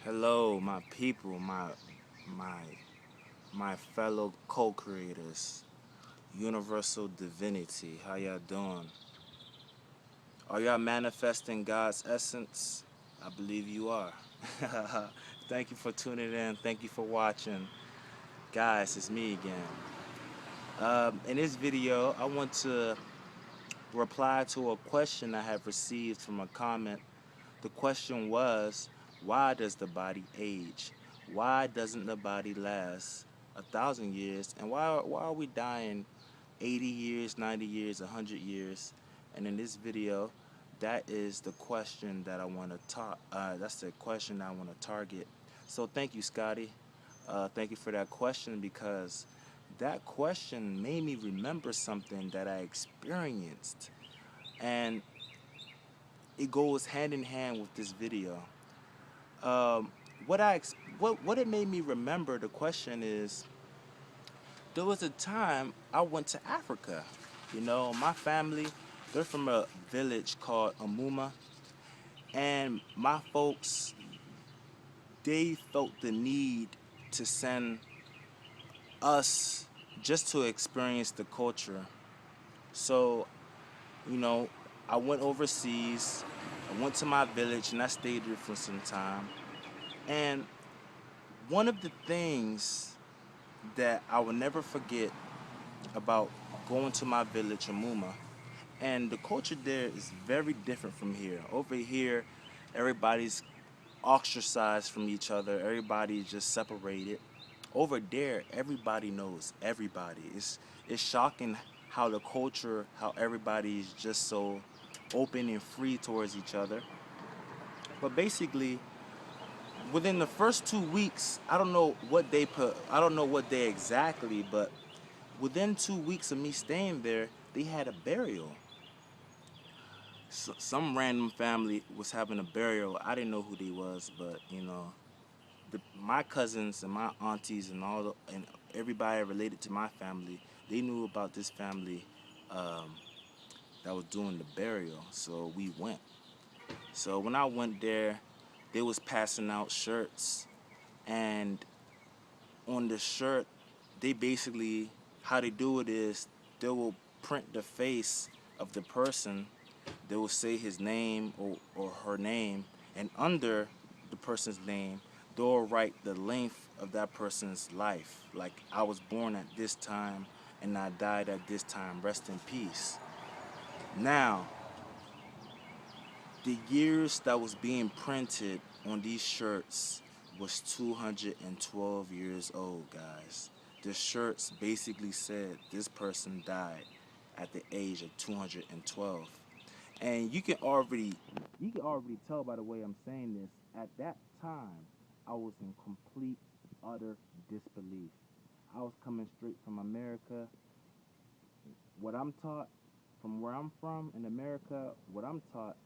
Hello, my people, my my fellow co-creators, universal divinity. How y'all doing? Are y'all manifesting God's essence? I believe you are. Thank you for tuning in. Thank you for watching. Guys, it's me again. In this video, I want to reply to a question I have received from a comment. The question was, why does the body age? Why doesn't the body last 1,000 years? And why are we dying 80 years, 90 years, 100 years? And in this video, that is the question that I want to talk. That's the question I want to target. So thank you, Scotty. Thank you for that question because that question made me remember something that I experienced, and it goes hand in hand with this video. Um, what it made me remember the question is there was a time I went to Africa. My family, they're from a village called Amuma, and my folks, they felt the need to send us just to experience the culture. So, you know, I went overseas. I went to my village and I stayed there for some time. And one of the things that I will never forget about going to my village, Amuma, and the culture there is very different from here. Over here, everybody's ostracized from each other. Everybody's just separated. Over there, everybody knows everybody. It's shocking how the culture, how everybody is just so open and free towards each other. But basically, within the first 2 weeks, I don't know what day exactly, but within 2 weeks of me staying there, they had a burial. Some random family was having a burial. I didn't know who they was, but my cousins and my aunties and and everybody related to my family, they knew about this family um, that was doing the burial. So we went. So when I went there, they was passing out shirts, and on the shirt, they basically, how they do it is they will print the face of the person. They will say his name or her name, and under the person's name, they'll write the length of that person's life. Like, I was born at this time and I died at this time. Rest in peace. Now, the years that was being printed on these shirts was 212 years old, guys. The shirts basically said this person died at the age of 212. And you can already tell by the way I'm saying this. At that time, I was in complete utter disbelief. I was coming straight from America. What I'm taught from where I'm from in America, what I'm taught,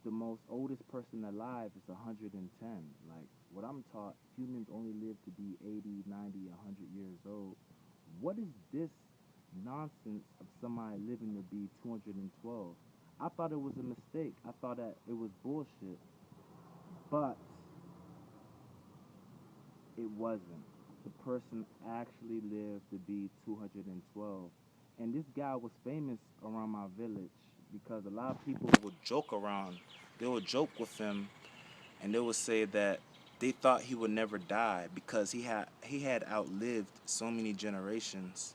the most oldest person alive is 110. Like, what I'm taught, humans only live to be 80, 90, 100 years old. What is this nonsense of somebody living to be 212? I thought it was a mistake. I thought that it was bullshit. But it wasn't. The person actually lived to be 212. And this guy was famous around my village because a lot of people would joke around. They would joke with him, and they would say that they thought he would never die because he had outlived so many generations,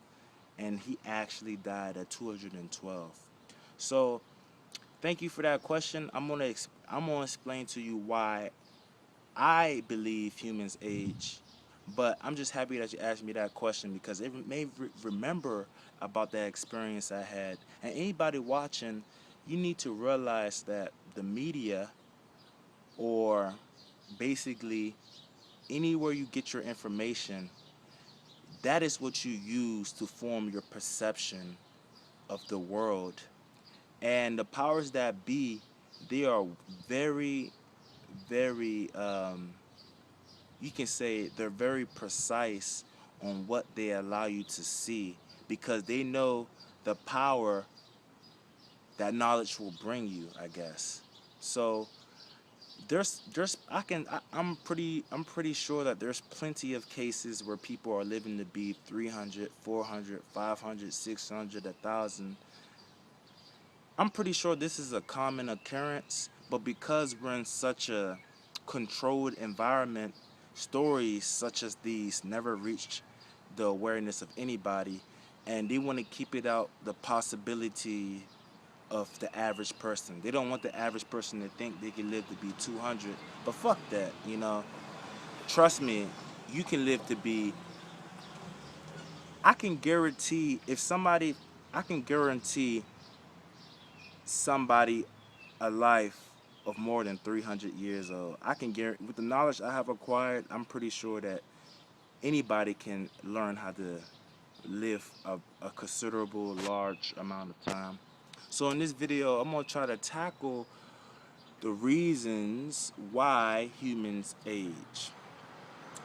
and he actually died at 212. So thank you for that question. I'm gonna explain to you why I believe humans age, but I'm just happy that you asked me that question because it made me remember about that experience I had. And anybody watching, you need to realize that the media, or basically anywhere you get your information, that is what you use to form your perception of the world. And the powers that be, they are very, very, you can say they're very precise on what they allow you to see because they know the power that knowledge will bring you, I guess. So I'm pretty sure that there's plenty of cases where people are living to be 300, 400, 500, 600, 1,000. I'm pretty sure this is a common occurrence, but because we're in such a controlled environment, stories such as these never reach the awareness of anybody, and they want to keep it out the possibility of the average person. They don't want the average person to think they can live to be 200, but fuck that, you know. Trust me, you can live to be. I can guarantee if somebody, I can guarantee somebody a life of more than 300 years old. I can guarantee, with the knowledge I have acquired, I'm pretty sure that anybody can learn how to live a considerable, large amount of time. So in this video, I'm gonna try to tackle the reasons why humans age.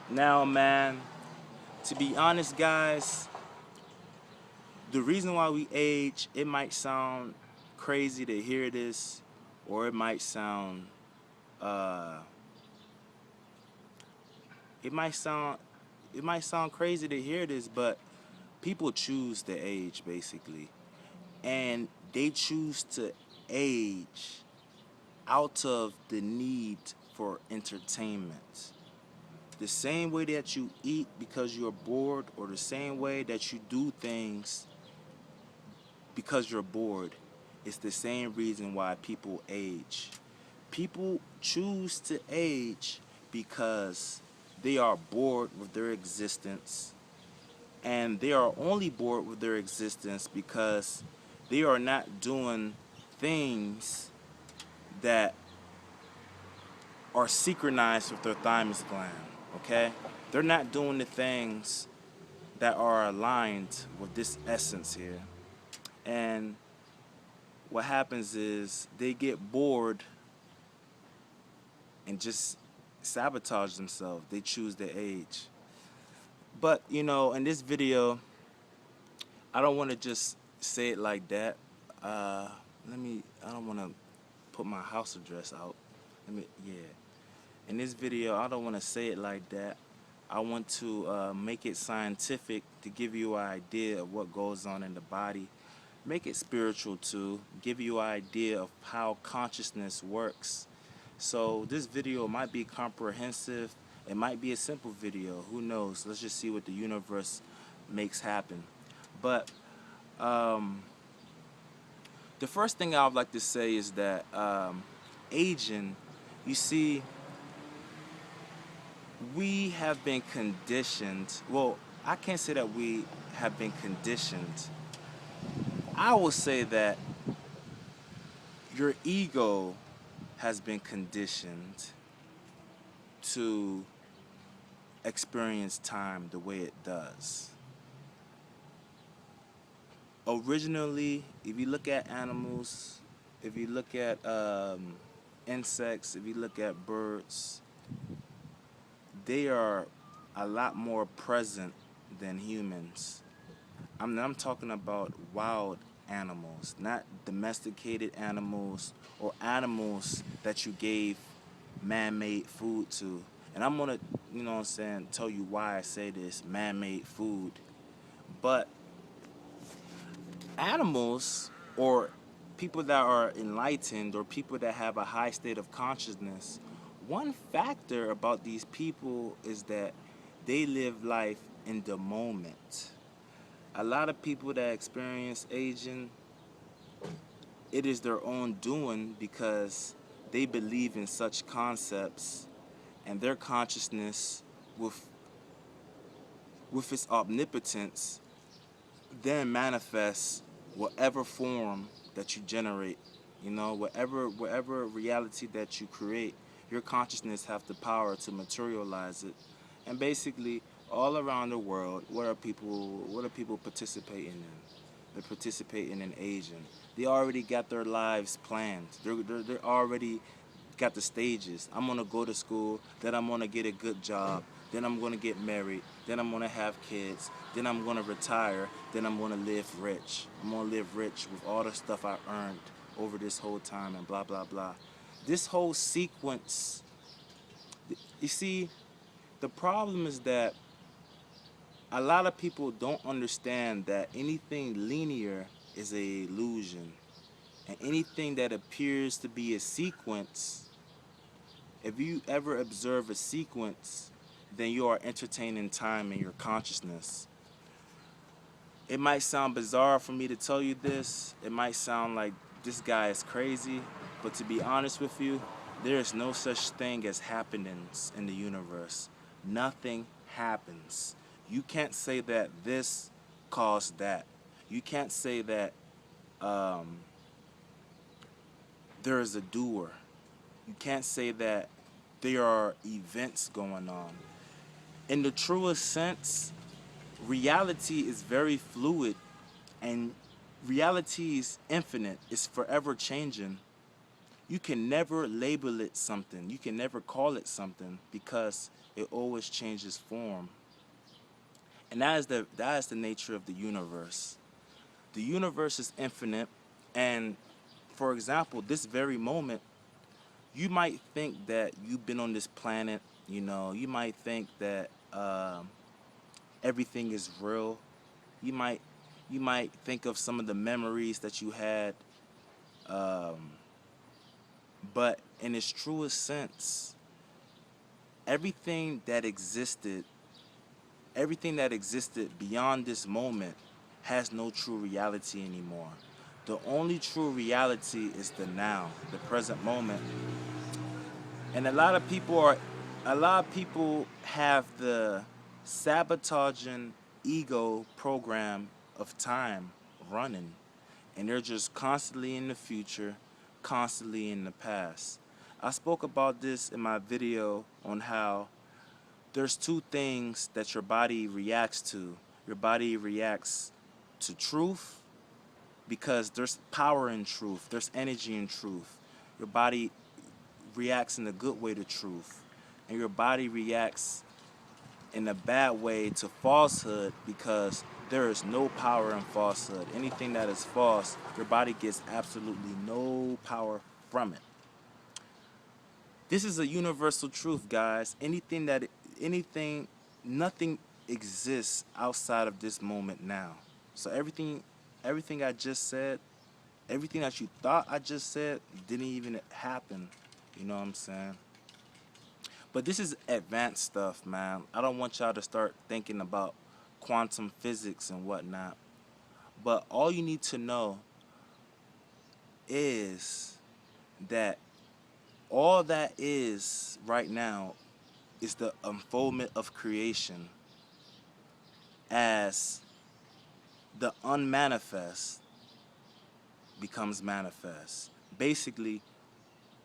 Now, man, to be honest, guys, the reason why we age, it might sound crazy to hear this, or uh, it might sound, it might sound crazy to hear this, but people choose to age basically, and they choose to age out of the need for entertainment. The same way that you eat because you're bored, or the same way that you do things because you're bored, it's the same reason why people age. People choose to age because they are bored with their existence, and they are only bored with their existence because they are not doing things that are synchronized with their thymus gland, okay? They're not doing the things that are aligned with this essence here. And what happens is they get bored and just sabotage themselves. They choose their age. But, you know, in this video, I don't want to just say it like that. Uh, I don't want to put my house address out. Yeah. In this video, I don't want to say it like that. I want to make it scientific to give you an idea of what goes on in the body. Make it spiritual too. Give you an idea of how consciousness works. So this video might be comprehensive. It might be a simple video. Who knows? Let's just see what the universe makes happen. But the first thing I would like to say is that aging, you see, we have been conditioned. Well, I can't say that we have been conditioned. I will say that your ego has been conditioned to experience time the way it does. Originally, if you look at animals, if you look at insects, if you look at birds, they are a lot more present than humans. I'm talking about wild animals, not domesticated animals or animals that you gave man-made food to. And I'm gonna, you know what I'm saying, tell you why I say this, man-made food. But animals, or people that are enlightened, or people that have a high state of consciousness, one factor about these people is that they live life in the moment. A lot of people that experience aging, it is their own doing because they believe in such concepts, and their consciousness with its omnipotence then manifests whatever form that you generate. You know, whatever reality that you create, your consciousness have the power to materialize it. And basically, all around the world, what are people participating in? They're participating in aging. They already got their lives planned. They're already got the stages. I'm gonna go to school, then I'm gonna get a good job, then I'm gonna get married, then I'm gonna have kids, then I'm gonna retire, then I'm gonna live rich. I'm gonna live rich with all the stuff I earned over this whole time and blah blah blah. This whole sequence, you see, the problem is that a lot of people don't understand that anything linear is an illusion. And anything that appears to be a sequence, if you ever observe a sequence, then you are entertaining time in your consciousness. It might sound bizarre for me to tell you this. It might sound like this guy is crazy. But to be honest with you, there is no such thing as happenings in the universe. Nothing happens. You can't say that this caused that. You can't say that there is a doer. You can't say that there are events going on. In the truest sense, reality is very fluid, and reality is infinite. It's forever changing. You can never label it something. You can never call it something because it always changes form. And that is the nature of the universe. The universe is infinite, and for example, this very moment, you might think that you've been on this planet, you might think that everything is real. You might think of some of the memories that you had, but in its truest sense, everything that existed beyond this moment has no true reality anymore. The only true reality is the now, the present moment. And a lot of people have the sabotaging ego program of time running, and they're just constantly in the future, constantly in the past. I spoke about this in my video on how there's two things that your body reacts to. Your body reacts to truth because there's power in truth, there's energy in truth. Your body reacts in a good way to truth, and your body reacts in a bad way to falsehood because there is no power in falsehood. Anything that is false, your body gets absolutely no power from it. This is a universal truth, guys. Nothing exists outside of this moment now. So everything I just said, everything that you thought I just said didn't even happen. You know what I'm saying? But this is advanced stuff, man. I don't want y'all to start thinking about quantum physics and whatnot. But all you need to know is that all that is right now is the unfoldment of creation as the unmanifest becomes manifest. Basically,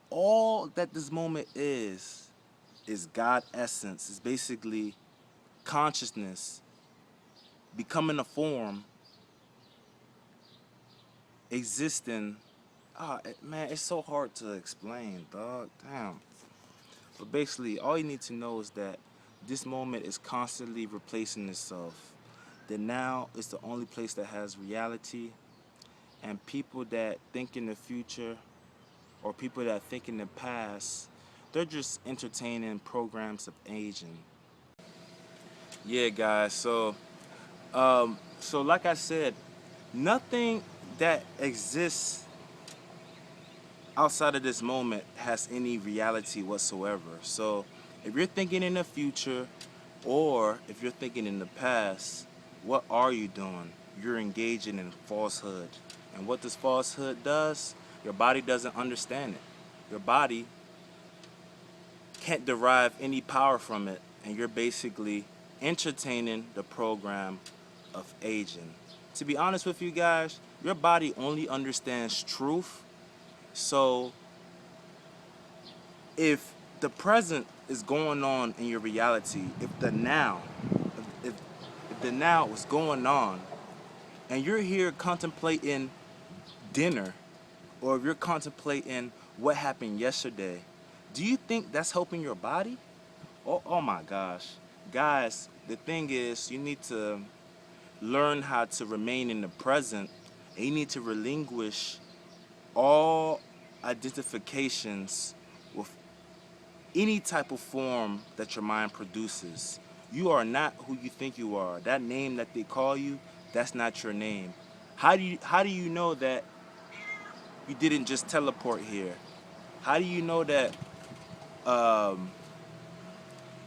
all that this moment is God essence. It's basically consciousness becoming a form, existing. Man, it's so hard to explain, dog. Damn. But basically, all you need to know is that this moment is constantly replacing itself. The now is the only place that has reality, and people that think in the future or people that think in the past, they're just entertaining programs of aging. Yeah, guys. So like I said, nothing that exists outside of this moment has any reality whatsoever. So if you're thinking in the future or if you're thinking in the past, what are you doing? You're engaging in falsehood. And what this falsehood does, your body doesn't understand it. Your body can't derive any power from it, and you're basically entertaining the program of aging. To be honest with you guys, your body only understands truth. So if the present is going on in your reality, if the now is going on, and you're here contemplating dinner, or if you're contemplating what happened yesterday, do you think that's helping your body? Oh my gosh. Guys, the thing is, you need to learn how to remain in the present, and you need to relinquish all identifications with any type of form that your mind produces. You are not who you think you are. That name that they call you, that's not your name. How do you know that you didn't just teleport here? How do you know that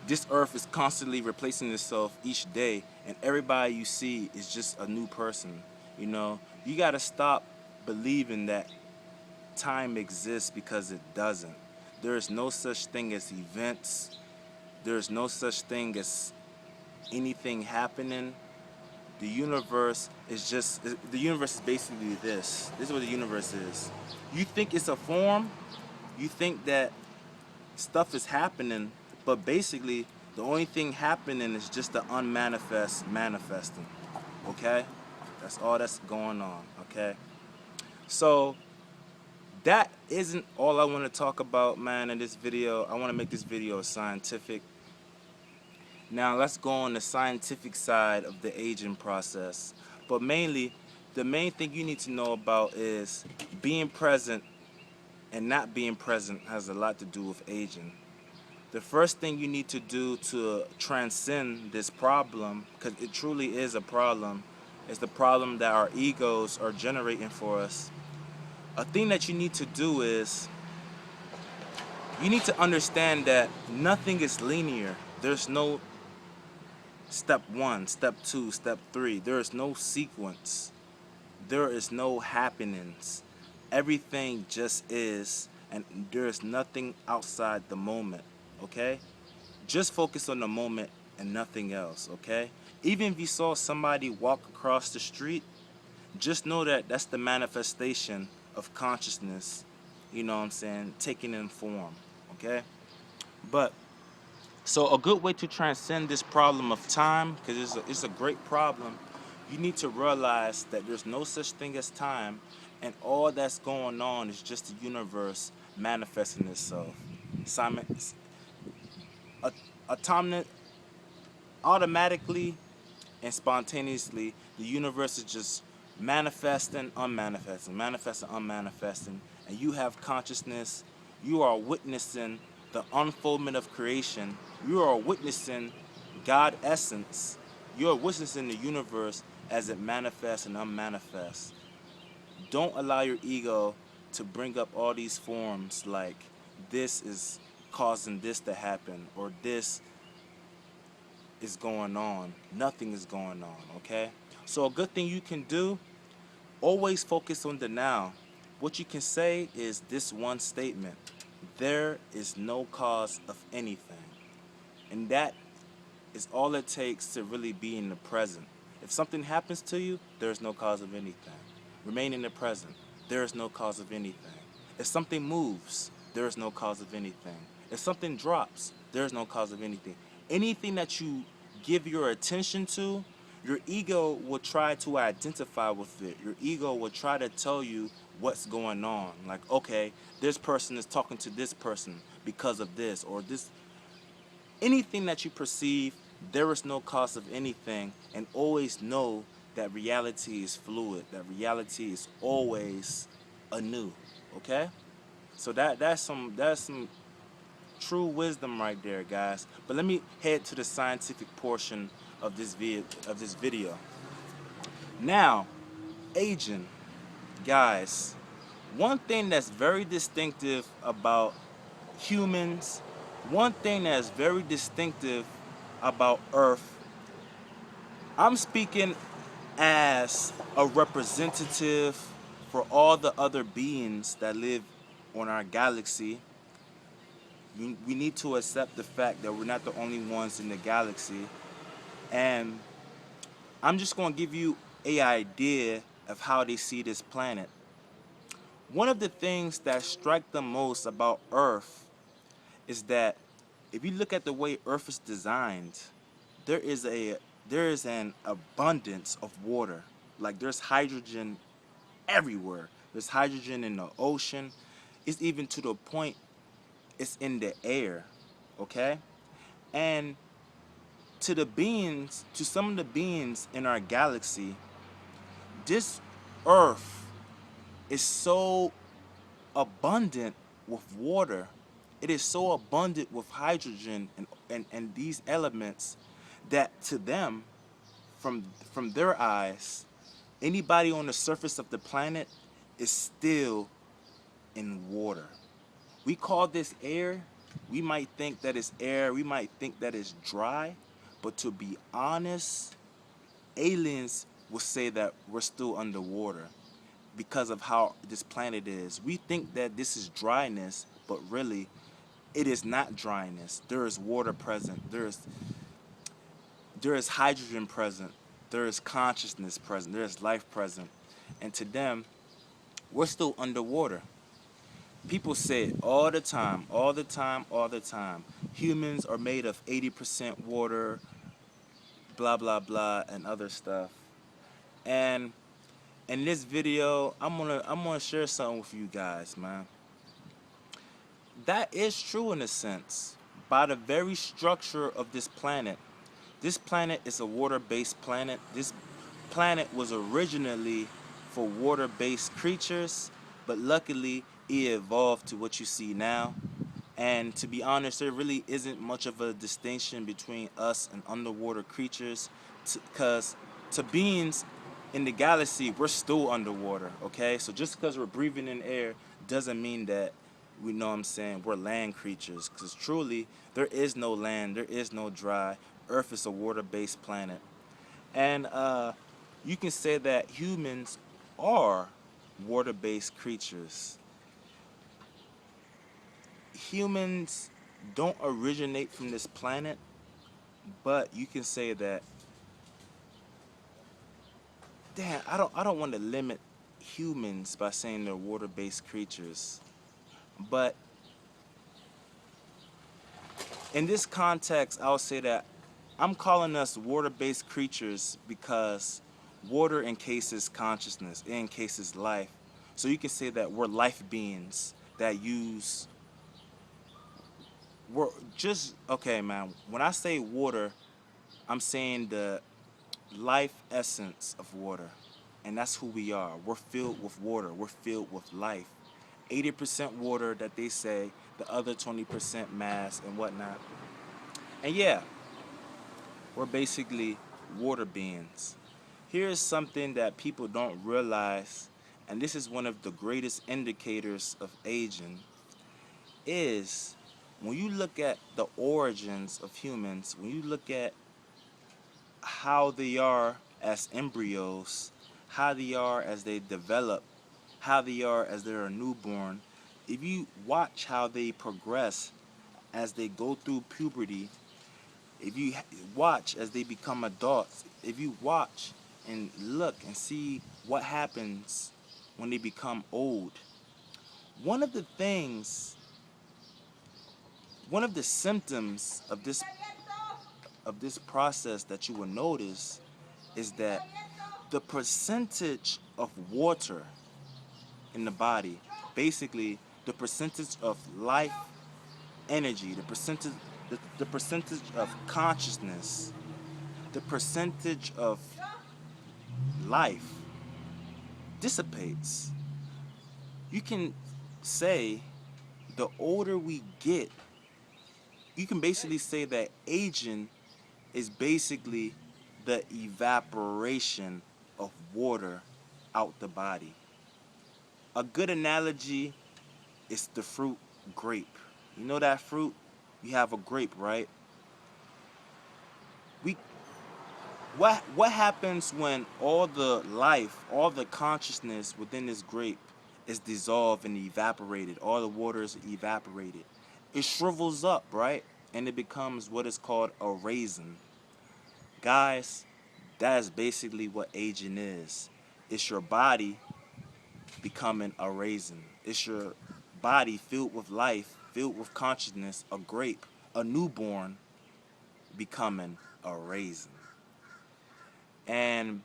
this earth is constantly replacing itself each day and everybody you see is just a new person? You know, you got to stop believing that time exists, because it doesn't. There is no such thing as events. There is no such thing as anything happening. The universe is basically this. This is what the universe is. You think it's a form, you think that stuff is happening, but basically the only thing happening is just the unmanifest manifesting. Okay? That's all that's going on. Okay? So that isn't all I want to talk about, man, in this video. I want to make this video scientific. Now let's go on the scientific side of the aging process. But mainly, the main thing you need to know about is being present and not being present has a lot to do with aging. The first thing you need to do to transcend this problem, because it truly is a problem, is the problem that our egos are generating for us. A thing that you need to do is you need to understand that nothing is linear. There's no step 1, step 2, step 3. There is no sequence. There is no happenings. Everything just is, and there is nothing outside the moment, okay? Just focus on the moment and nothing else, okay? Even if you saw somebody walk across the street, just know that that's the manifestation of consciousness, you know what I'm saying, taking in form, okay? But so a good way to transcend this problem of time, because it's a great problem, you need to realize that there's no such thing as time, and all that's going on is just the universe manifesting itself. Automatically and spontaneously, the universe is just manifesting, unmanifesting, manifesting, unmanifesting, and you have consciousness. You are witnessing the unfoldment of creation. You are witnessing God essence. You are witnessing the universe as it manifests and unmanifests. Don't allow your ego to bring up all these forms like this is causing this to happen or this is going on. Nothing is going on, okay? So a good thing you can do, always focus on the now. What you can say is this one statement: there is no cause of anything. And that is all it takes to really be in the present. If something happens to you, there is no cause of anything. Remain in the present. There is no cause of anything. If something moves, there is no cause of anything. If something drops, there is no cause of anything. Anything that you give your attention to, your ego will try to identify with it. Your ego will try to tell you what's going on. Like, okay, this person is talking to this person because of this or this. Anything that you perceive, there is no cause of anything, and always know that reality is fluid, that reality is always anew. Okay? So that's some true wisdom right there, guys. But let me head to the scientific portion of this video. Now, aging, guys. One thing that's very distinctive about humans, one thing that's very distinctive about Earth, I'm speaking as a representative for all the other beings that live on our galaxy. We need to accept the fact that we're not the only ones in the galaxy. And I'm just going to give you an idea of how they see this planet. One of the things that strike them most about Earth is that if you look at the way Earth is designed, there is an abundance of water. Like there's hydrogen everywhere. There's hydrogen in the ocean. It's even to the point it's in the air, okay? And to some of the beings in our galaxy, this Earth is so abundant with water. It is so abundant with hydrogen and these elements that to them, from their eyes, anybody on the surface of the planet is still in water. We call this air. We might think that it's air. We might think that it's dry. But to be honest, aliens will say that we're still underwater because of how this planet is. We think that this is dryness, but really, it is not dryness. There is water present. There is hydrogen present. There is consciousness present. There is life present. And to them, we're still underwater. People say it all the time, all the time, all the time. Humans are made of 80% water, blah, blah, blah, and other stuff. And in this video, I'm gonna share something with you guys, man. That is true in a sense. By the very structure of this planet is a water-based planet. This planet was originally for water-based creatures, but luckily it evolved to what you see now. And to be honest, there really isn't much of a distinction between us and underwater creatures, because to beings in the galaxy, we're still underwater, okay? So just because we're breathing in air doesn't mean that we know what I'm saying, we're land creatures, because truly, there is no land, there is no dry. Earth is a water-based planet. And you can say that humans are water-based creatures. Humans don't originate from this planet, but you can say that, damn, I don't want to limit humans by saying they're water-based creatures. But in this context, I'll say that I'm calling us water-based creatures because water encases consciousness, it encases life. So you can say that we're life beings that use, we're just, okay, man, when I say water, I'm saying the life essence of water. And that's who we are. We're filled with water. We're filled with life. 80% water that they say, the other 20% mass and whatnot. And yeah, we're basically water beings. Here's something that people don't realize, and this is one of the greatest indicators of aging, is when you look at the origins of humans, when you look at how they are as embryos, how they are as they develop, how they are as they're a newborn, if you watch how they progress as they go through puberty, if you watch as they become adults, if you watch and look and see what happens when they become old, one of the things, one of the symptoms of this process that you will notice is that the percentage of water in the body, basically the percentage of life energy, the percentage of consciousness, the percentage of life dissipates. You can say the older we get, you can basically say that aging is basically the evaporation of water out the body. A good analogy is the fruit grape. You know that fruit? You have a grape, right? We what happens when all the life, all the consciousness within this grape is dissolved and evaporated? All the water is evaporated. It shrivels up, right? And it becomes what is called a raisin. Guys, that is basically what aging is. It's your body becoming a raisin. It's your body filled with life, filled with consciousness, a grape, a newborn becoming a raisin. And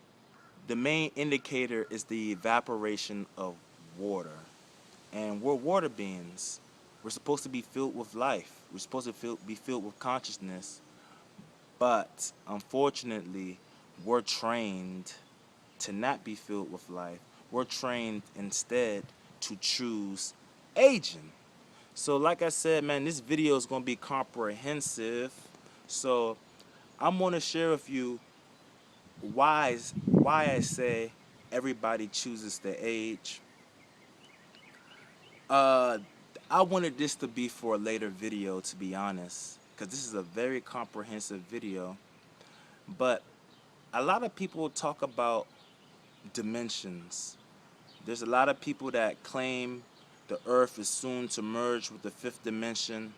the main indicator is the evaporation of water. And we're water beings. We're supposed to be filled with life. We're supposed to be filled with consciousness. But unfortunately, we're trained to not be filled with life. We're trained instead to choose aging. So like I said, man, this video is going to be comprehensive. So I'm going to share with you why I say everybody chooses to age. Uh, I wanted this to be for a later video, to be honest, because this is a very comprehensive video. But a lot of people talk about dimensions. There's a lot of people that claim the earth is soon to merge with the fifth dimension.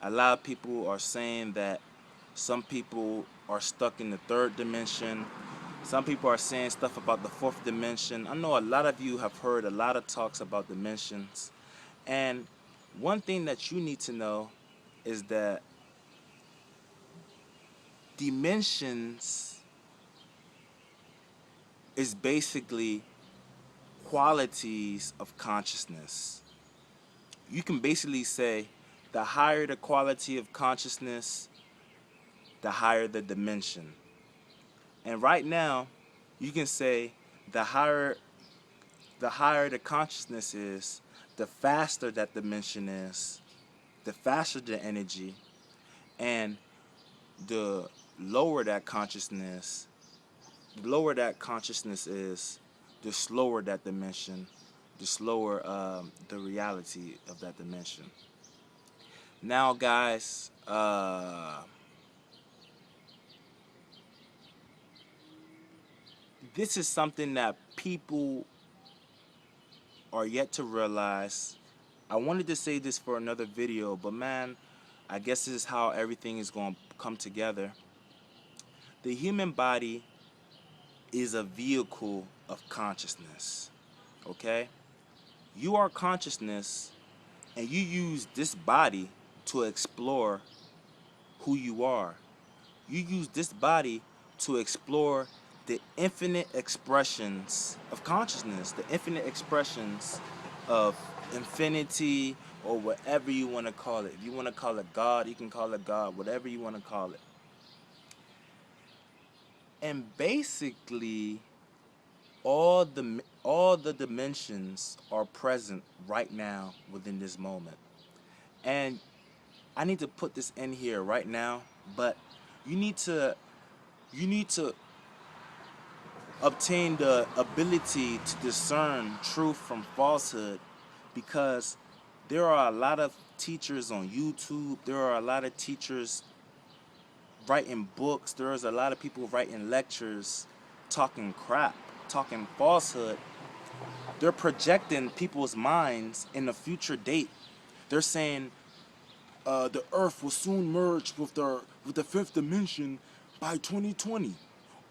A lot of people are saying that some people are stuck in the third dimension. Some people are saying stuff about the fourth dimension. I know a lot of you have heard a lot of talks about dimensions. And one thing that you need to know is that dimensions is basically qualities of consciousness. You can basically say the higher the quality of consciousness, the higher the dimension. And right now, you can say the higher the consciousness is, the faster that dimension is, the faster the energy, and the lower that consciousness is, the slower that dimension, the slower the reality of that dimension. Now, guys, this is something that people are yet to realize. I wanted to say this for another video, but man, I guess this is how everything is going to come together. The human body is a vehicle of consciousness, okay? You are consciousness, and you use this body to explore who you are. You use this body to explore the infinite expressions of consciousness, the infinite expressions of infinity, or whatever you want to call it. If you want to call it God, you can call it God, whatever you want to call it. And basically, all the dimensions are present right now within this moment. And I need to put this in here right now, but you need to obtain the ability to discern truth from falsehood, because there are a lot of teachers on YouTube, there are a lot of teachers writing books, there's a lot of people writing lectures, talking crap, talking falsehood. They're projecting people's minds in a future date. They're saying the earth will soon merge with the fifth dimension by 2020,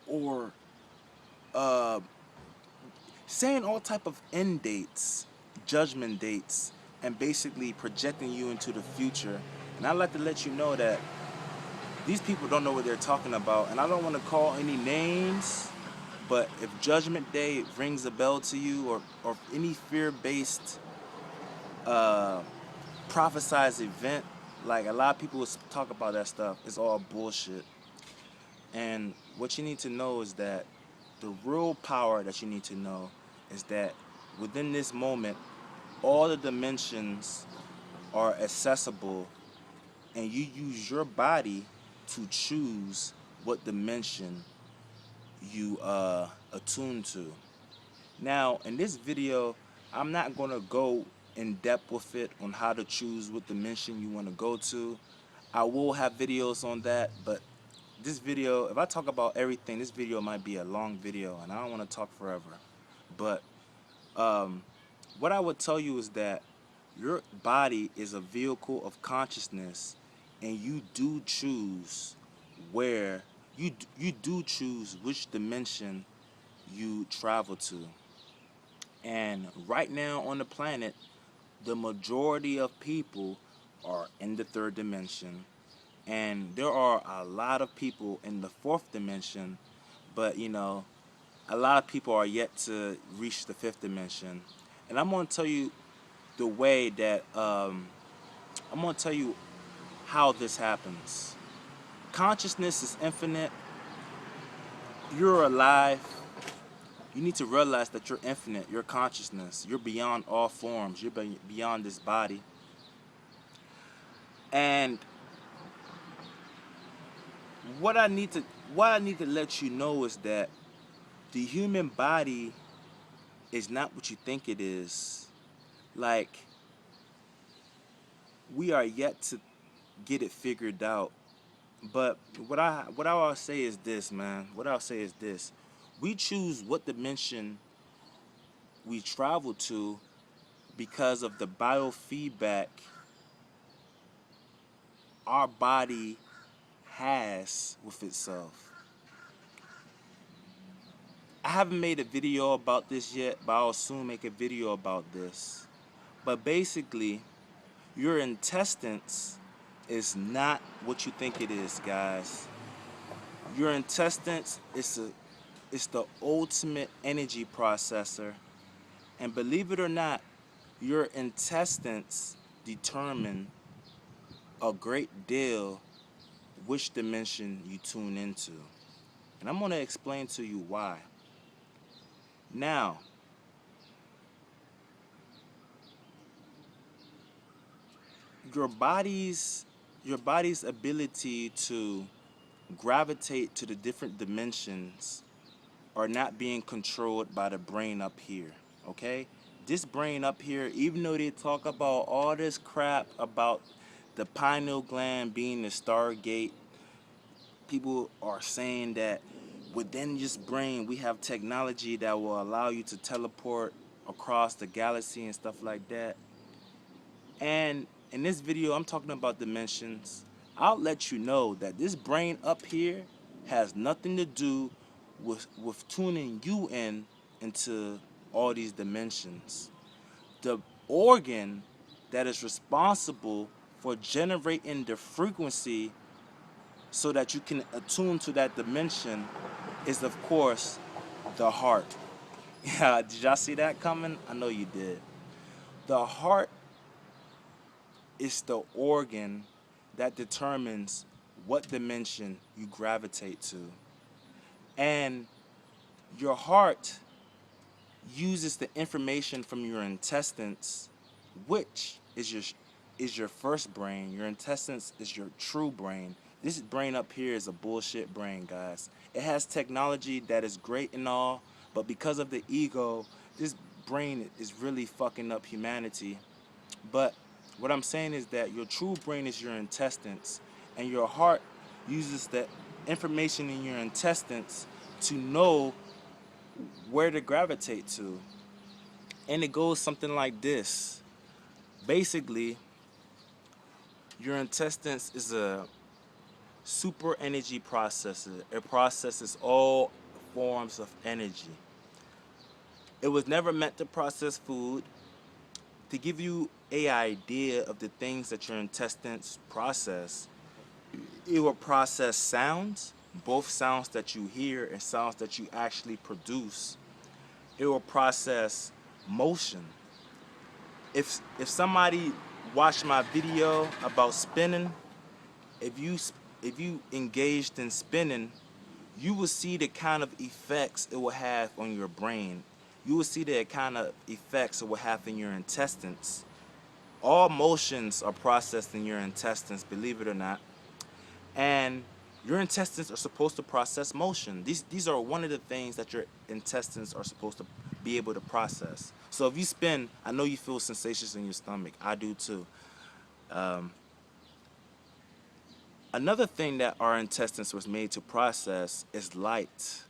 or saying all type of end dates, judgment dates, and basically projecting you into the future. And I'd like to let you know that these people don't know what they're talking about, and I don't want to call any names, but if Judgment Day rings a bell to you, or any fear-based prophesized event, like a lot of people talk about that stuff, it's all bullshit. And what you need to know is that the real power that you need to know is that within this moment, all the dimensions are accessible, and you use your body to choose what dimension you attune to. Now, in this video, I'm not going to go in depth with it on how to choose what dimension you want to go to. I will have videos on that, but this video, if I talk about everything, this video might be a long video, and I don't want to talk forever. But what I would tell you is that your body is a vehicle of consciousness, and you do choose where you do choose which dimension you travel to. And right now on the planet, the majority of people are in the third dimension, and there are a lot of people in the fourth dimension, but you know, a lot of people are yet to reach the fifth dimension. And I'm going to tell you the way that I'm going to tell you how this happens. Consciousness is infinite. You're alive. You need to realize that you're infinite, you're consciousness, you're beyond all forms, you're beyond this body. And what I need to let you know is that the human body is not what you think it is. Like, we are yet to get it figured out. But what I'll say is this, man. What I'll say is this. We choose what dimension we travel to because of the biofeedback our body has with itself. I haven't made a video about this yet, but I'll soon make a video about this. But basically, your intestines is not what you think it is, guys. Your intestines is the ultimate energy processor. And believe it or not, your intestines determine a great deal which dimension you tune into. And I'm going to explain to you why. Now, your body's ability to gravitate to the different dimensions are not being controlled by the brain up here, okay? This brain up here, even though they talk about all this crap about the pineal gland being the stargate, people are saying that within this brain we have technology that will allow you to teleport across the galaxy and stuff like that. And in this video, I'm talking about dimensions. I'll let you know that this brain up here has nothing to do with tuning you into all these dimensions. The organ that is responsible for generating the frequency so that you can attune to that dimension is, of course, the heart. Yeah, did y'all see that coming? I know you did. The heart is the organ that determines what dimension you gravitate to. And your heart uses the information from your intestines, which is your first brain. Your intestines is your true brain. This brain up here is a bullshit brain, guys. It has technology that is great and all, but because of the ego, this brain is really fucking up humanity. But what I'm saying is that your true brain is your intestines, and your heart uses the information in your intestines to know where to gravitate to. And it goes something like this. Basically, your intestines is a super energy processor. It processes all forms of energy. It was never meant to process food. To give you an idea of the things that your intestines process, it will process sounds, both sounds that you hear and sounds that you actually produce. It will process motion. If somebody watched my video about spinning, if you engaged in spinning, you will see the kind of effects it will have on your brain. You will see the kind of effects it will have in your intestines. All motions are processed in your intestines, believe it or not. And your intestines are supposed to process motion. These are one of the things that your intestines are supposed to be able to process. So if you spin, I know you feel sensations in your stomach. I do too. Another thing that our intestines was made to process is light.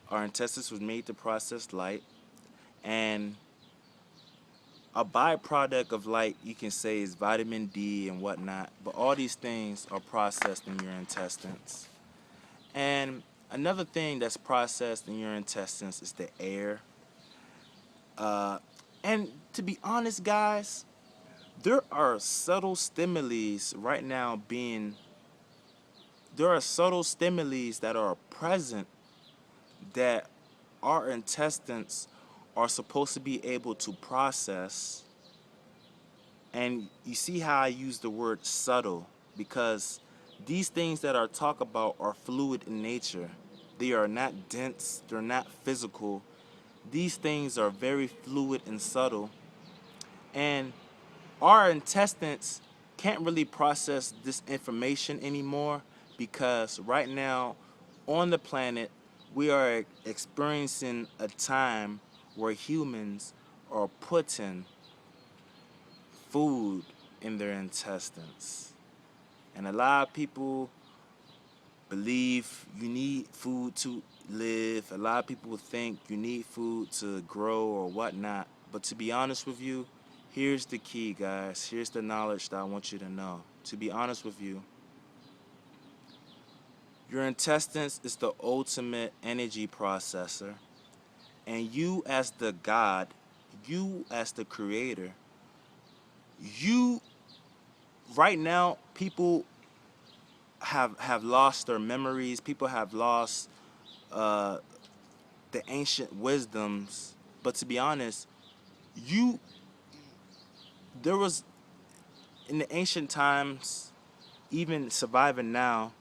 Our intestines was made to process light, and a byproduct of light, you can say, is vitamin D and whatnot, but all these things are processed in your intestines. And another thing that's processed in your intestines is the air. And to be honest, guys, there are subtle stimuli right now there are subtle stimuli that are present that our intestines are supposed to be able to process. And you see how I use the word subtle, because these things that I talk about are fluid in nature. They are not dense, they're not physical, These things are very fluid and subtle, and our intestines can't really process this information anymore because right now on the planet we are experiencing a time where humans are putting food in their intestines. And a lot of people believe you need food to live. A lot of people think you need food to grow or whatnot. But to be honest with you, here's the key, guys. Here's the knowledge that I want you to know. To be honest with you, your intestines is the ultimate energy processor. And you as the God, you as the creator, you right now people have lost their memories. People have lost uh, the ancient wisdoms. But to be honest, you there was in the ancient times, even surviving now,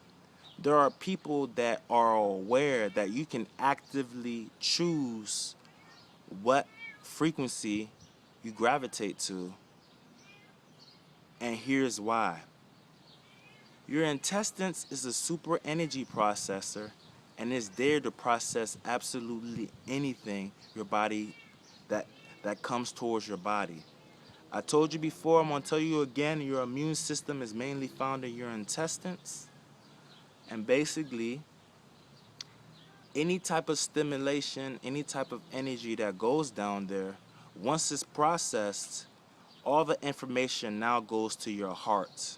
there are people that are aware that you can actively choose what frequency you gravitate to. And here's why. Your intestines is a super energy processor and is there to process absolutely anything your body that that comes towards your body. I told you before, I'm going to tell you again, your immune system is mainly found in your intestines. And basically, any type of stimulation, any type of energy that goes down there, once it's processed, all the information now goes to your heart.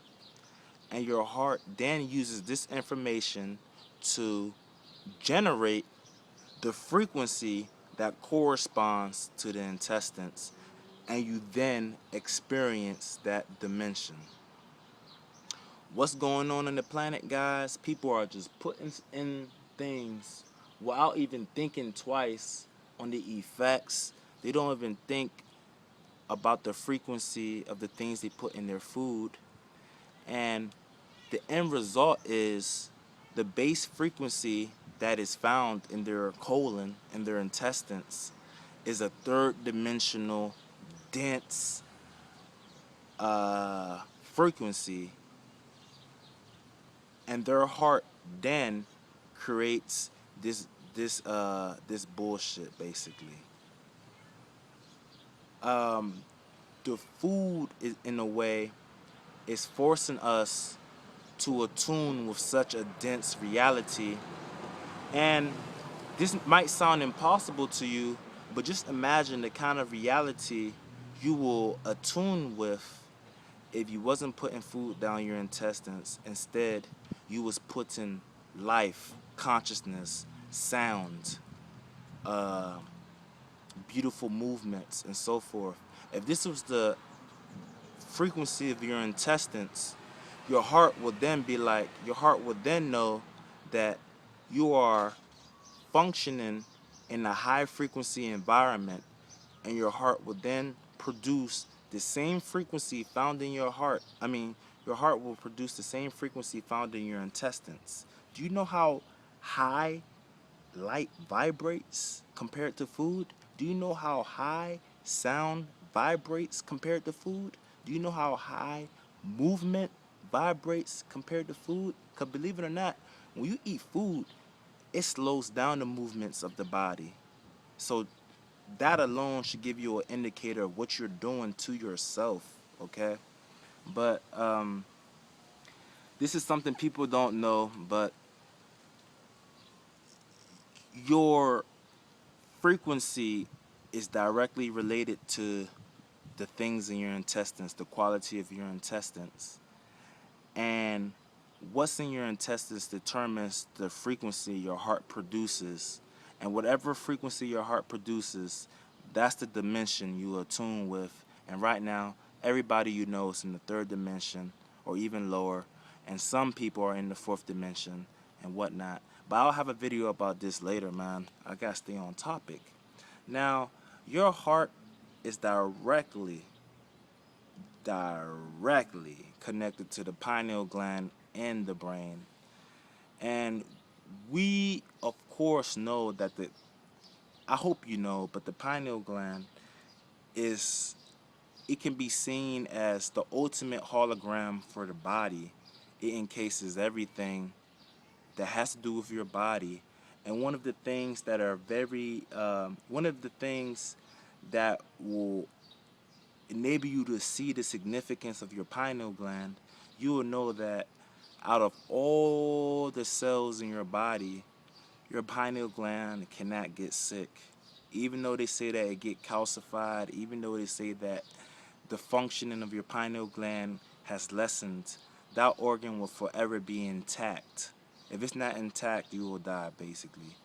And your heart then uses this information to generate the frequency that corresponds to the intestines. And you then experience that dimension. What's going on the planet, guys? People are just putting in things without even thinking twice on the effects. They don't even think about the frequency of the things they put in their food. And the end result is the base frequency that is found in their colon, in their intestines, is a third dimensional, dense frequency. And their heart then creates this bullshit basically. The food is, in a way, is forcing us to attune with such a dense reality. And this might sound impossible to you, but just imagine the kind of reality you will attune with if you wasn't putting food down your intestines. Instead, you was putting life, consciousness, sound, uh, beautiful movements, and so forth. If this was the frequency of your intestines, your heart would then know that you are functioning in a high frequency environment, and your heart would then produce the same frequency found in your heart. Your heart will produce the same frequency found in your intestines. Do you know how high light vibrates compared to food? Do you know how high sound vibrates compared to food? Do you know how high movement vibrates compared to food? Because believe it or not, when you eat food, it slows down the movements of the body. So that alone should give you an indicator of what you're doing to yourself, okay? But this is something people don't know, but your frequency is directly related to the things in your intestines, the quality of your intestines. And what's in your intestines determines the frequency your heart produces. And whatever frequency your heart produces, that's the dimension you attune with. And right now, everybody you know is in the third dimension or even lower. And some people are in the fourth dimension and whatnot. But I'll have a video about this later, man. I gotta stay on topic. Now, your heart is directly connected to the pineal gland in the brain. And we, of course, know that the I hope you know, but the pineal gland is, it can be seen as the ultimate hologram for the body. It encases everything that has to do with your body. And one of the things that are one of the things that will enable you to see the significance of your pineal gland, you will know that out of all the cells in your body, your pineal gland cannot get sick. Even though they say that it get calcified, even though they say that the functioning of your pineal gland has lessened, that organ will forever be intact. If it's not intact, you will die basically,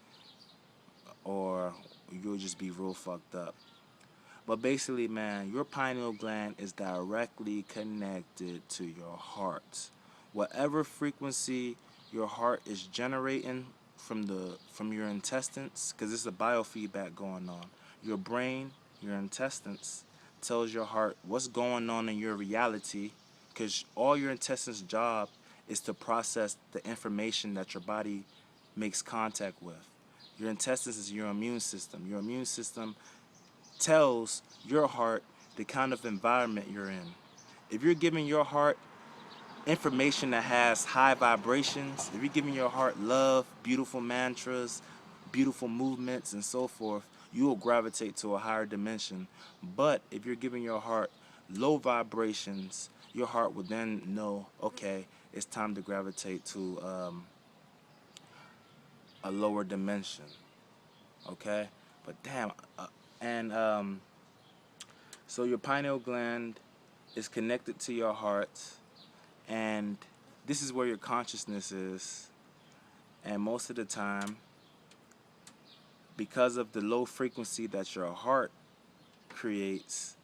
or you'll just be real fucked up. But basically, man, your pineal gland is directly connected to your heart. Whatever frequency your heart is generating from your intestines, because there's a biofeedback going on. Your brain, your intestines, tells your heart what's going on in your reality, because all your intestines' job is to process the information that your body makes contact with. Your intestines is your immune system. Your immune system tells your heart the kind of environment you're in. If you're giving your heart information that has high vibrations, if you're giving your heart love, beautiful mantras, beautiful movements, and so forth, you will gravitate to a higher dimension. But if you're giving your heart low vibrations, your heart will then know, okay, it's time to gravitate to a lower dimension. Okay? But damn, and so your pineal gland is connected to your heart, and this is where your consciousness is. And most of the time, because of the low frequency that your heart creates,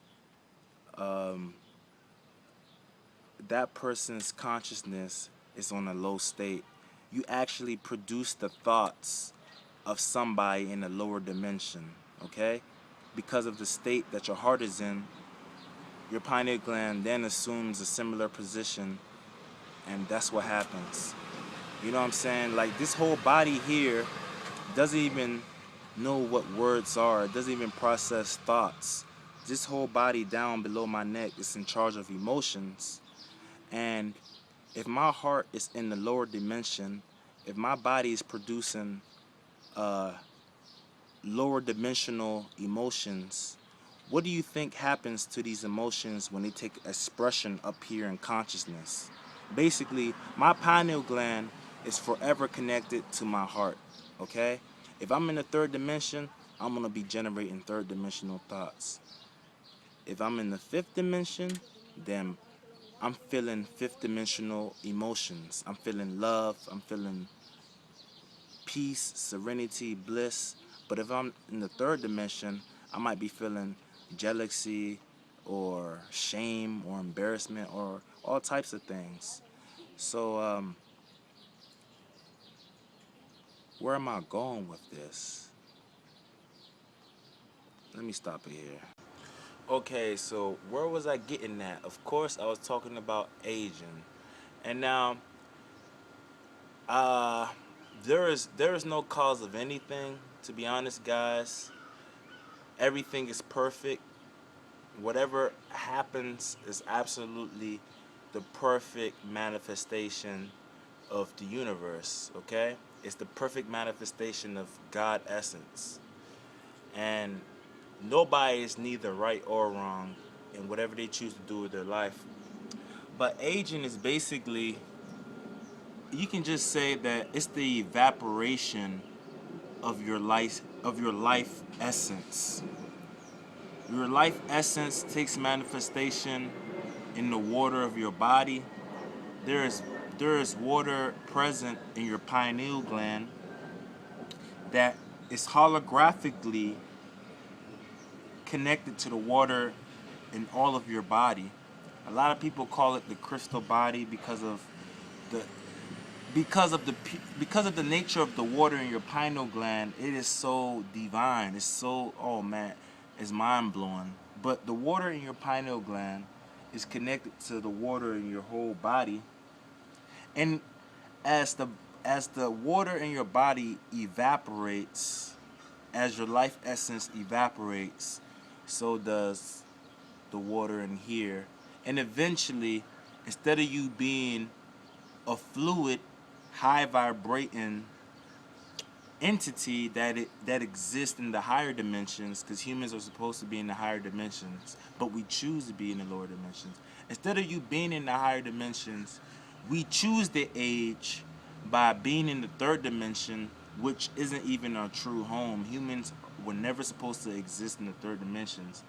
that person's consciousness is on a low state. You actually produce the thoughts of somebody in a lower dimension, okay? Because of the state that your heart is in, your pineal gland then assumes a similar position, and that's what happens. You know what I'm saying? Like, this whole body here doesn't even know what words are. It doesn't even process thoughts. This whole body down below my neck is in charge of emotions. And if my heart is in the lower dimension, if my body is producing lower dimensional emotions, what do you think happens to these emotions when they take expression up here in consciousness? Basically, my pineal gland is forever connected to my heart, okay? If I'm in the third dimension, I'm going to be generating third dimensional thoughts. If I'm in the fifth dimension, then I'm feeling fifth dimensional emotions. I'm feeling love, I'm feeling peace, serenity, bliss. But if I'm in the third dimension, I might be feeling jealousy or shame or embarrassment or all types of things. So, where am I going with this? Let me stop it here. Okay, so where was I getting at? Of course, I was talking about aging. And now, uh, there is no cause of anything, to be honest, guys. Everything is perfect. Whatever happens is absolutely the perfect manifestation of the universe, okay? It's the perfect manifestation of God essence. And nobody is neither right or wrong in whatever they choose to do with their life. But aging is basically, you can just say that it's the evaporation of your life essence. Your life essence takes manifestation in the water of your body. There is there is water present in your pineal gland that is holographically connected to the water in all of your body. A lot of people call it the crystal body the because of the nature of the water in your pineal gland. It is so divine. It's so, oh man, it's mind blowing. But the water in your pineal gland is connected to the water in your whole body, and as the water in your body evaporates as your life essence evaporates, so does the water in here. And eventually, instead of you being a fluid, high vibrating entity that exists in the higher dimensions, because humans are supposed to be in the higher dimensions, but we choose to be in the lower dimensions. Instead of you being in the higher dimensions, we choose the age by being in the third dimension, which isn't even our true home. Humans were never supposed to exist in the third dimensions,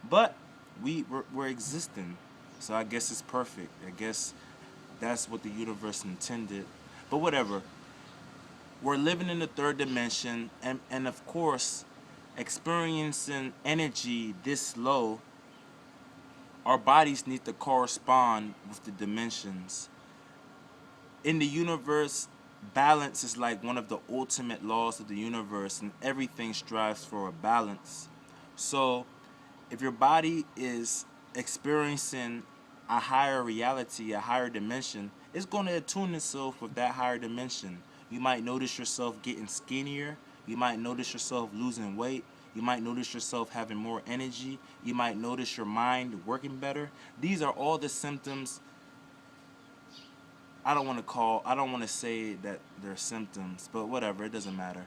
but we're existing. So I guess it's perfect. I guess that's what the universe intended. But whatever. We're living in the third dimension, and of course, experiencing energy this low, our bodies need to correspond with the dimensions. In the universe, balance is like one of the ultimate laws of the universe, and everything strives for a balance. So, if your body is experiencing a higher reality, a higher dimension, it's going to attune itself with that higher dimension. You might notice yourself getting skinnier. You might notice yourself losing weight. You might notice yourself having more energy. You might notice your mind working better. These are all the symptoms. I don't want to say that they're symptoms, but whatever, it doesn't matter.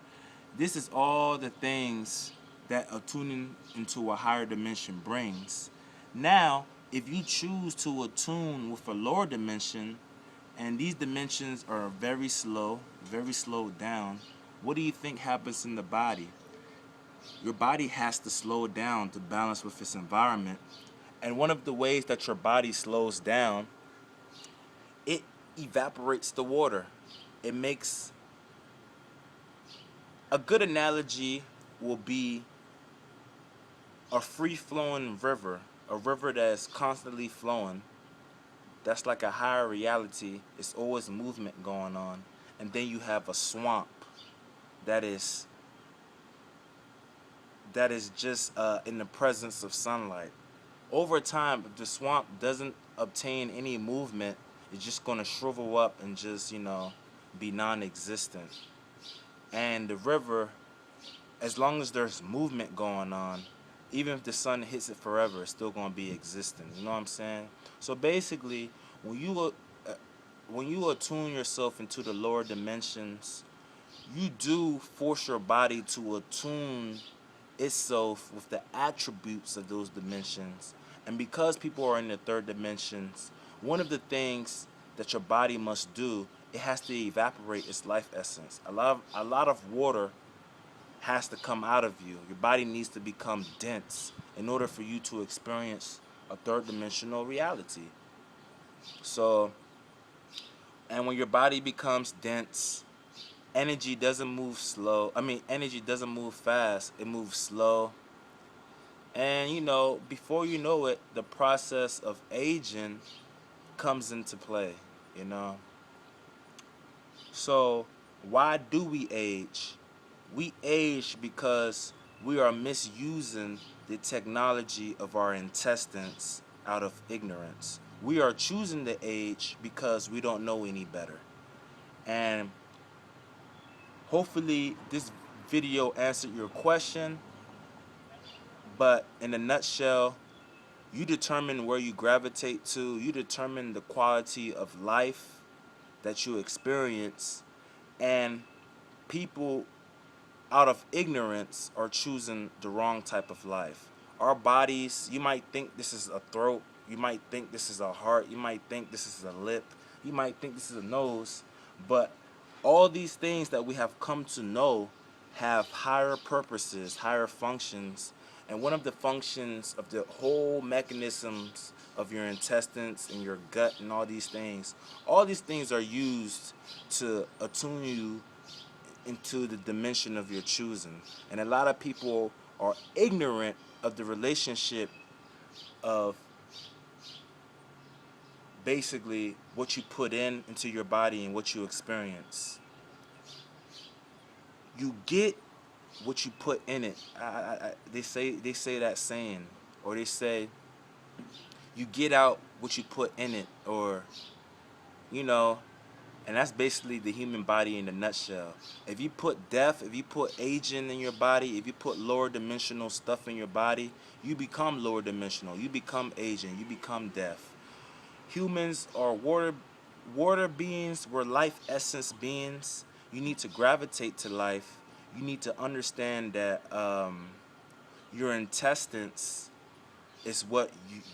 This is all the things that attuning into a higher dimension brings. Now, if you choose to attune with a lower dimension, and these dimensions are very slowed down, what do you think happens in the body? Your body has to slow down to balance with its environment. And one of the ways that your body slows down, it evaporates the water. It makes a good analogy will be a free-flowing river, a river that is constantly flowing. That's like a higher reality. It's always movement going on. And then you have a swamp that is just in the presence of sunlight. Over time, if the swamp doesn't obtain any movement, it's just going to shrivel up and just, be non-existent. And the river, as long as there's movement going on, even if the sun hits it forever, it's still going to be existing. You know what I'm saying? So basically, when you attune yourself into the lower dimensions, you do force your body to attune itself with the attributes of those dimensions. And because people are in the third dimensions, one of the things that your body must do, it has to evaporate its life essence. A lot of water has to come out of you. Your body needs to become dense in order for you to experience a third dimensional reality. So, and when your body becomes dense, energy doesn't move slow. Energy doesn't move fast. It moves slow. And, before you know it, the process of aging comes into play, you know. So, why do we age? We age because we are misusing the technology of our intestines out of ignorance. We are choosing to age because we don't know any better. And hopefully this video answered your question, but in a nutshell, you determine where you gravitate to, you determine the quality of life that you experience, and people out of ignorance are choosing the wrong type of life. Our bodies, you might think this is a throat, you might think this is a heart, you might think this is a lip, you might think this is a nose, but all these things that we have come to know have higher purposes, higher functions, and one of the functions of the whole mechanisms of your intestines and your gut and all these things are used to attune you into the dimension of your choosing. And a lot of people are ignorant of the relationship of basically what you put into your body and what you experience. You get what you put in it. They say that saying, or they say you get out what you put in it, or And that's basically the human body in a nutshell. If you put death, if you put aging in your body, if you put lower dimensional stuff in your body, you become lower dimensional. You become aging. You become death. Humans are water beings. We're life essence beings. You need to gravitate to life. You need to understand that your intestines is what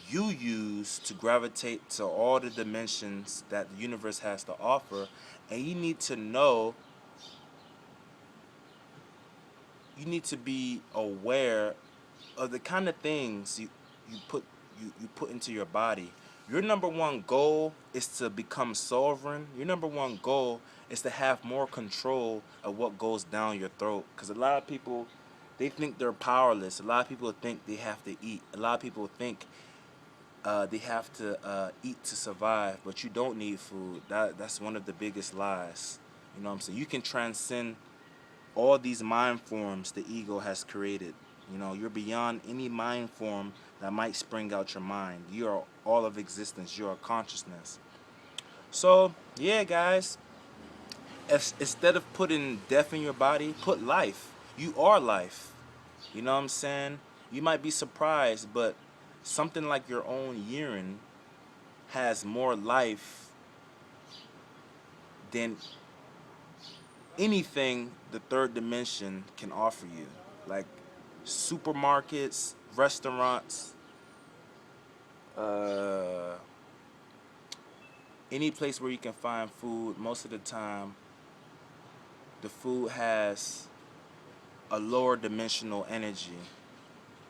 you use to gravitate to all the dimensions that the universe has to offer. And you need to be aware of the kind of things you put you put into your body. Your number one goal is to become sovereign. Your number one goal is to have more control of what goes down your throat. Because a lot of people, they think they're powerless. A lot of people think they have to eat. A lot of people think they have to eat to survive, but you don't need food. That's one of the biggest lies. You know what I'm saying? You can transcend all these mind forms the ego has created. You know, you're beyond any mind form that might spring out your mind. You are all of existence. You are consciousness. So, yeah, guys, instead of putting death in your body, put life. You are life. You know what I'm saying? You might be surprised, but something like your own urine has more life than anything the third dimension can offer you. Like supermarkets, restaurants, uh, any place where you can find food, most of the time, the food has a lower dimensional energy.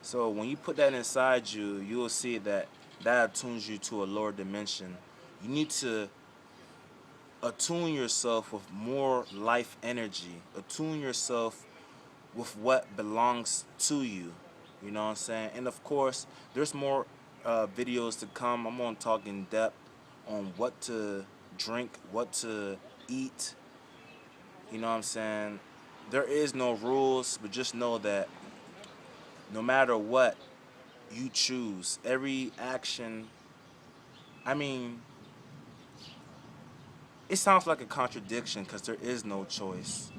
So when you put that inside you, you'll see that attunes you to a lower dimension. You need to attune yourself with more life energy. Attune yourself with what belongs to you. You know what I'm saying? And of course, there's more videos to come. I'm going to talk in depth on what to drink, what to eat. You know what I'm saying? There is no rules, but just know that no matter what you choose, every action, I mean, it sounds like a contradiction because there is no choice.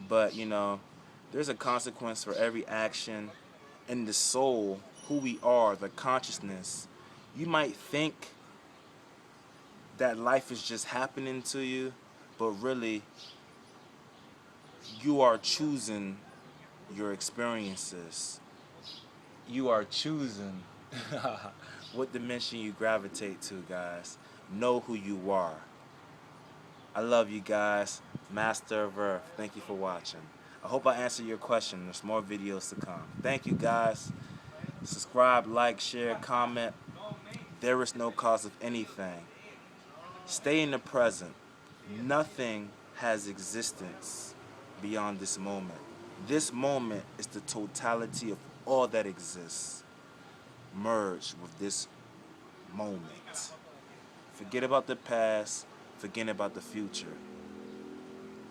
But, you know, there's a consequence for every action. And the soul, who we are, the consciousness, you might think that life is just happening to you, but really, you are choosing your experiences. You are choosing what dimension you gravitate to, guys. Know who you are. I love you guys. Master of Earth, thank you for watching. I hope I answered your question. There's more videos to come. Thank you, guys. Subscribe, like, share, comment. There is no cause of anything. Stay in the present. Nothing has existence beyond this moment. This moment is the totality of all that exists. Merge with this moment. Forget about the past. Forget about the future.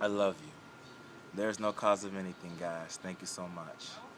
I love you. There's no cause of anything, guys. Thank you so much.